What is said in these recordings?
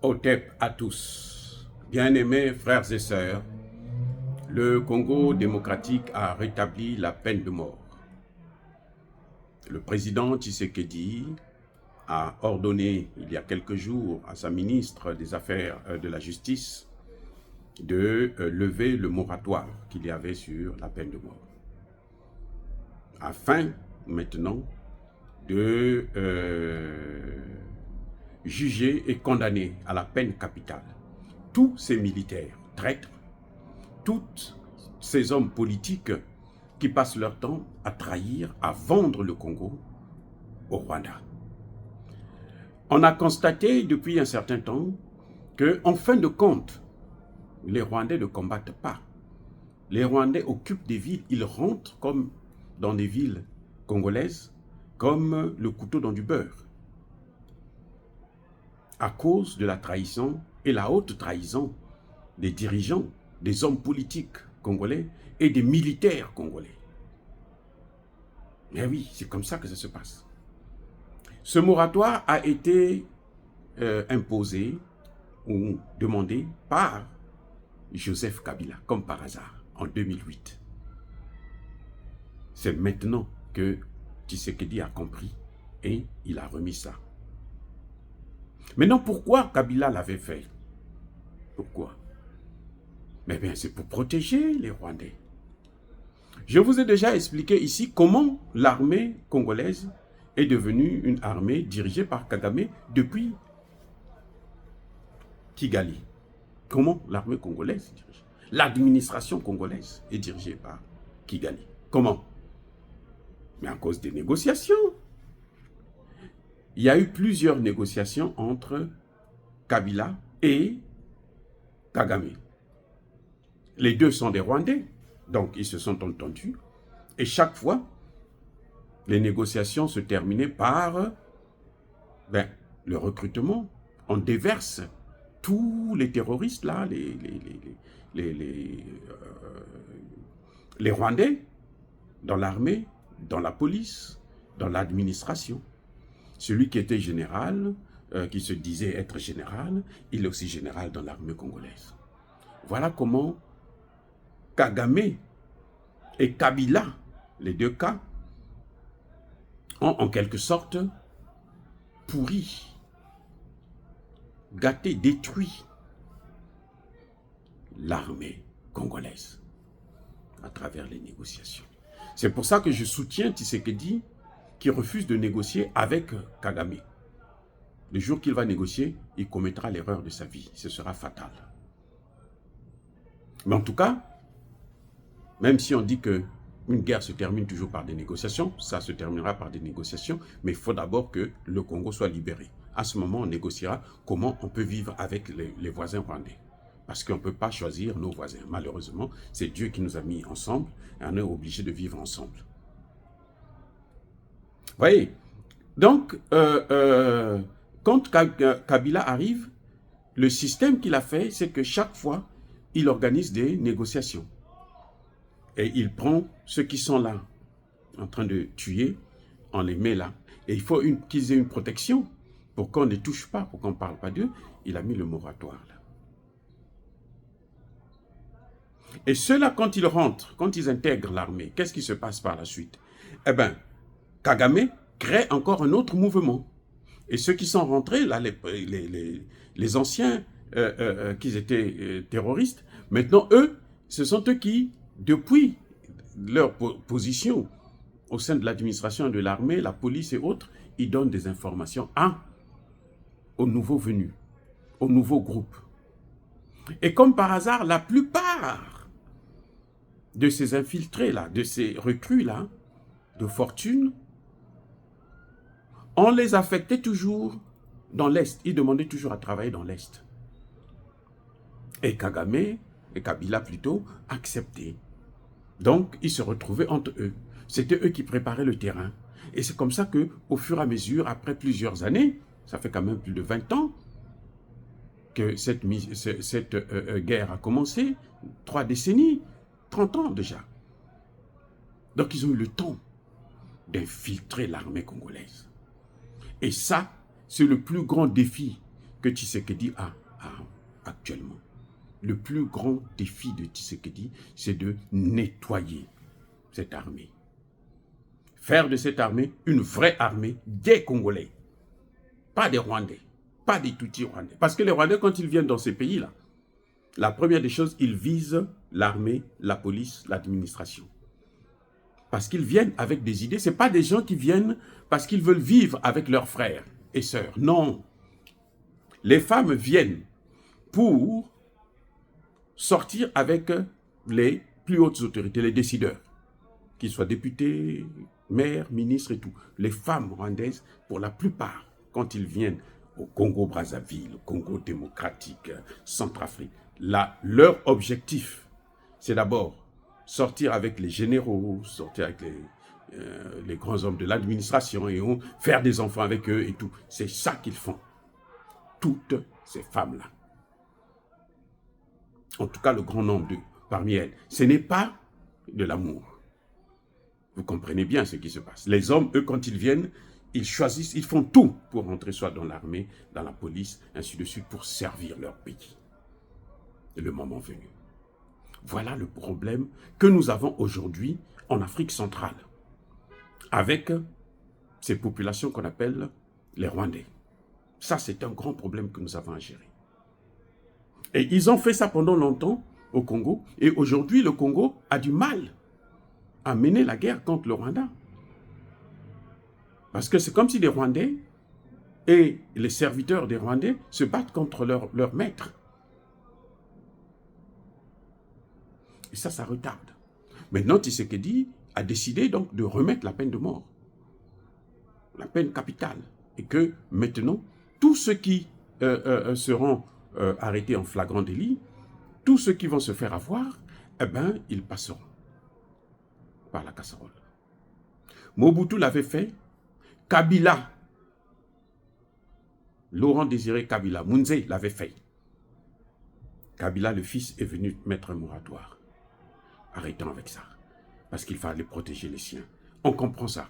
Otep à tous. Bien-aimés frères et sœurs, le Congo démocratique a rétabli la peine de mort. Le président Tshisekedi a ordonné il y a quelques jours à sa ministre des Affaires de la Justice de lever le moratoire qu'il y avait sur la peine de mort, afin maintenant de juger et condamner à la peine capitale tous ces militaires traîtres, tous ces hommes politiques qui passent leur temps à trahir, à vendre le Congo au Rwanda. On a constaté depuis un certain temps qu'en fin de compte, les Rwandais ne combattent pas. Les Rwandais occupent des villes, ils rentrent comme dans des villes congolaises, comme le couteau dans du beurre, à cause de la trahison et la haute trahison des dirigeants, des hommes politiques congolais et des militaires congolais. Mais oui, c'est comme ça que ça se passe. Ce moratoire a été imposé ou demandé par Joseph Kabila, comme par hasard, en 2008. C'est maintenant que Tshisekedi a compris et il a remis ça. Maintenant, pourquoi Kabila l'avait fait? Pourquoi? Mais bien, c'est pour protéger les Rwandais. Je vous ai déjà expliqué ici comment l'armée congolaise est devenue une armée dirigée par Kagame depuis Kigali. Comment l'armée congolaise est dirigée? L'administration congolaise est dirigée par Kigali. Comment? Mais à cause des négociations. Il y a eu plusieurs négociations entre Kabila et Kagame. Les deux sont des Rwandais, donc ils se sont entendus. Et chaque fois, les négociations se terminaient par le recrutement. On déverse tous les terroristes, là, les Rwandais, dans l'armée, dans la police, dans l'administration. Celui qui était général, qui se disait être général, il est aussi général dans l'armée congolaise. Voilà comment Kagame et Kabila, les deux cas, ont en quelque sorte pourri, gâté, détruit l'armée congolaise à travers les négociations. C'est pour ça que je soutiens Tshisekedi qui refuse de négocier avec Kagame. Le jour qu'il va négocier, il commettra l'erreur de sa vie. Ce sera fatal. Mais en tout cas, même si on dit qu'une guerre se termine toujours par des négociations, ça se terminera par des négociations, mais il faut d'abord que le Congo soit libéré. À ce moment, on négociera comment on peut vivre avec les voisins rwandais. Parce qu'on ne peut pas choisir nos voisins. Malheureusement, c'est Dieu qui nous a mis ensemble et on est obligé de vivre ensemble. Vous voyez? Donc, quand Kabila arrive, le système qu'il a fait, c'est que chaque fois, il organise des négociations. Et il prend ceux qui sont là, en train de tuer, on les met là. Et il faut qu'ils aient une protection pour qu'on ne les touche pas, pour qu'on ne parle pas d'eux. Il a mis le moratoire là. Et ceux-là, quand ils rentrent, quand ils intègrent l'armée, qu'est-ce qui se passe par la suite? Eh bien, Kagame crée encore un autre mouvement. Et ceux qui sont rentrés, là, les anciens qui étaient terroristes, maintenant, eux, ce sont eux qui, depuis leur position au sein de l'administration de l'armée, la police et autres, ils donnent des informations aux nouveaux venus, aux nouveaux groupes. Et comme par hasard, la plupart de ces infiltrés-là, de ces recrues-là, de fortune, on les affectait toujours dans l'Est. Ils demandaient toujours à travailler dans l'Est. Et Kagame, et Kabila plutôt, acceptaient. Donc, ils se retrouvaient entre eux. C'était eux qui préparaient le terrain. Et c'est comme ça qu'au fur et à mesure, après plusieurs années, ça fait quand même plus de 20 ans, que cette guerre a commencé, 3 décennies, 30 ans déjà. Donc, ils ont eu le temps d'infiltrer l'armée congolaise. Et ça, c'est le plus grand défi que Tshisekedi a actuellement. Le plus grand défi de Tshisekedi, c'est de nettoyer cette armée. Faire de cette armée une vraie armée des Congolais. Pas des Rwandais, pas des Tutsis rwandais. Parce que les Rwandais, quand ils viennent dans ces pays-là, la première des choses, ils visent l'armée, la police, l'administration. Parce qu'ils viennent avec des idées. Ce n'est pas des gens qui viennent parce qu'ils veulent vivre avec leurs frères et sœurs. Non. Les femmes viennent pour sortir avec les plus hautes autorités, les décideurs, qu'ils soient députés, maires, ministres et tout. Les femmes rwandaises, pour la plupart, quand ils viennent au Congo-Brazzaville, au Congo démocratique, Centrafrique, leur objectif, c'est d'abord sortir avec les généraux, sortir avec les grands hommes de l'administration et faire des enfants avec eux et tout. C'est ça qu'ils font. Toutes ces femmes-là. En tout cas, le grand nombre parmi elles. Ce n'est pas de l'amour. Vous comprenez bien ce qui se passe. Les hommes, eux, quand ils viennent, ils choisissent, ils font tout pour rentrer soit dans l'armée, dans la police, ainsi de suite, pour servir leur pays. Le moment venu. Voilà le problème que nous avons aujourd'hui en Afrique centrale, avec ces populations qu'on appelle les Rwandais. Ça, c'est un grand problème que nous avons à gérer. Et ils ont fait ça pendant longtemps au Congo, et aujourd'hui, le Congo a du mal à mener la guerre contre le Rwanda. Parce que c'est comme si les Rwandais et les serviteurs des Rwandais se battent contre leur maître. Et ça retarde. Maintenant, Tshisekedi a décidé donc de remettre la peine de mort, la peine capitale. Et que maintenant, tous ceux qui seront arrêtés en flagrant délit, tous ceux qui vont se faire avoir, eh bien, ils passeront par la casserole. Mobutu l'avait fait, Kabila, Laurent Désiré Kabila, Mounzé l'avait fait. Kabila, le fils, est venu mettre un moratoire. Arrêtons avec ça. Parce qu'il fallait protéger les siens. On comprend ça.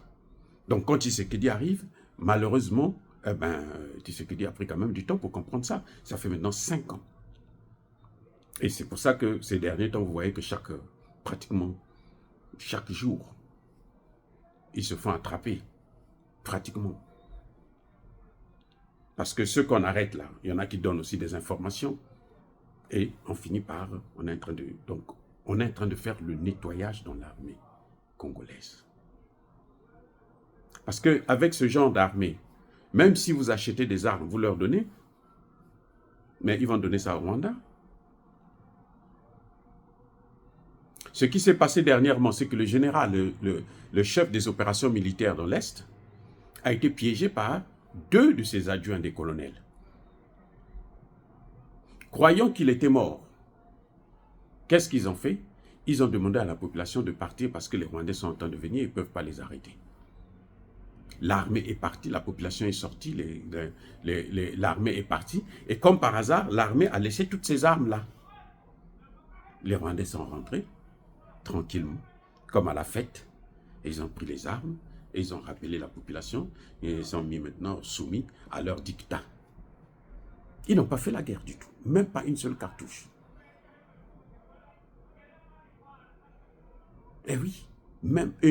Donc quand Tshisekedi arrive, malheureusement, Tshisekedi a pris quand même du temps pour comprendre ça. Ça fait maintenant 5 ans. Et c'est pour ça que ces derniers temps, vous voyez que pratiquement chaque jour, ils se font attraper. Pratiquement. Parce que ceux qu'on arrête là, il y en a qui donnent aussi des informations. Et on finit par, on est en train de faire le nettoyage dans l'armée congolaise. Parce qu'avec ce genre d'armée, même si vous achetez des armes, vous leur donnez, mais ils vont donner ça au Rwanda. Ce qui s'est passé dernièrement, c'est que le général, le chef des opérations militaires dans l'Est, a été piégé par 2 de ses adjoints des colonels. Croyant qu'il était mort, qu'est-ce qu'ils ont fait? Ils ont demandé à la population de partir parce que les Rwandais sont en train de venir, ils ne peuvent pas les arrêter. L'armée est partie, la population est sortie, l'armée est partie. Et comme par hasard, l'armée a laissé toutes ces armes-là. Les Rwandais sont rentrés, tranquillement, comme à la fête. Et ils ont pris les armes, et ils ont rappelé la population, et ils sont mis maintenant soumis à leur dictat. Ils n'ont pas fait la guerre du tout, même pas une seule cartouche. Eh oui,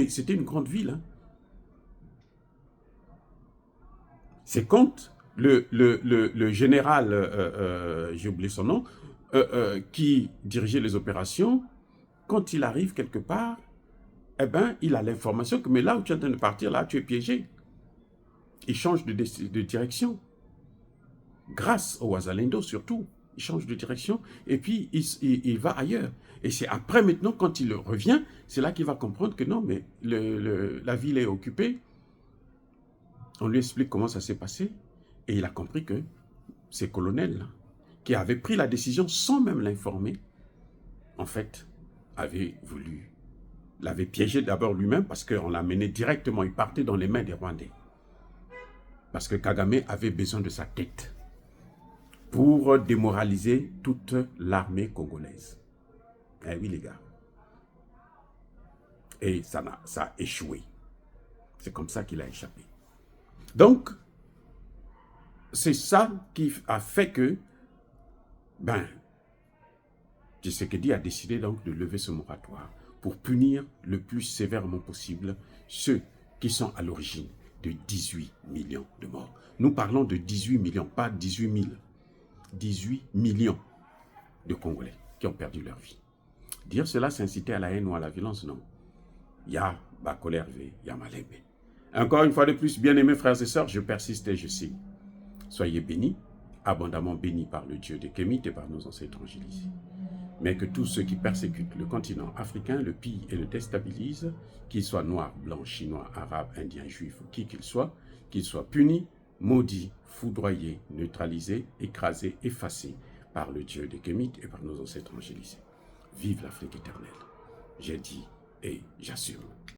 c'était une grande ville. Hein. C'est quand le général, j'ai oublié son nom, qui dirigeait les opérations, quand il arrive quelque part, eh ben, il a l'information que, mais là où tu es en train de partir, là, tu es piégé. Il change de direction. Grâce au Wazalendo surtout, il change de direction et puis il va ailleurs. Et c'est après maintenant, quand il revient, c'est là qu'il va comprendre que non, mais la ville est occupée. On lui explique comment ça s'est passé et il a compris que ces colonels-là, qui avaient pris la décision sans même l'informer, en fait, l'avait piégé d'abord lui-même parce qu'on l'a mené directement, il partait dans les mains des Rwandais. Parce que Kagame avait besoin de sa tête pour démoraliser toute l'armée congolaise. Eh oui, les gars. Et ça a échoué. C'est comme ça qu'il a échappé. Donc, c'est ça qui a fait que, ben, Tshisekedi a décidé donc de lever ce moratoire pour punir le plus sévèrement possible ceux qui sont à l'origine de 18 millions de morts. Nous parlons de 18 millions, pas 18 000. 18 millions de Congolais qui ont perdu leur vie. Dire cela, c'est inciter à la haine ou à la violence, non. Il y a Bakolervé, il y a Malembe. Encore une fois de plus, bien-aimés frères et sœurs, je persiste et je signe. Soyez bénis, abondamment bénis par le Dieu des Kémites et par nos ancêtres angélisés. Mais que tous ceux qui persécutent le continent africain le pillent et le déstabilisent, qu'ils soient noirs, blancs, chinois, arabes, indiens, juifs, qui qu'ils soient punis, maudits, foudroyés, neutralisés, écrasés, effacés par le Dieu des Kémites et par nos ancêtres angélisés. Vive l'Afrique éternelle. J'ai dit et j'assume.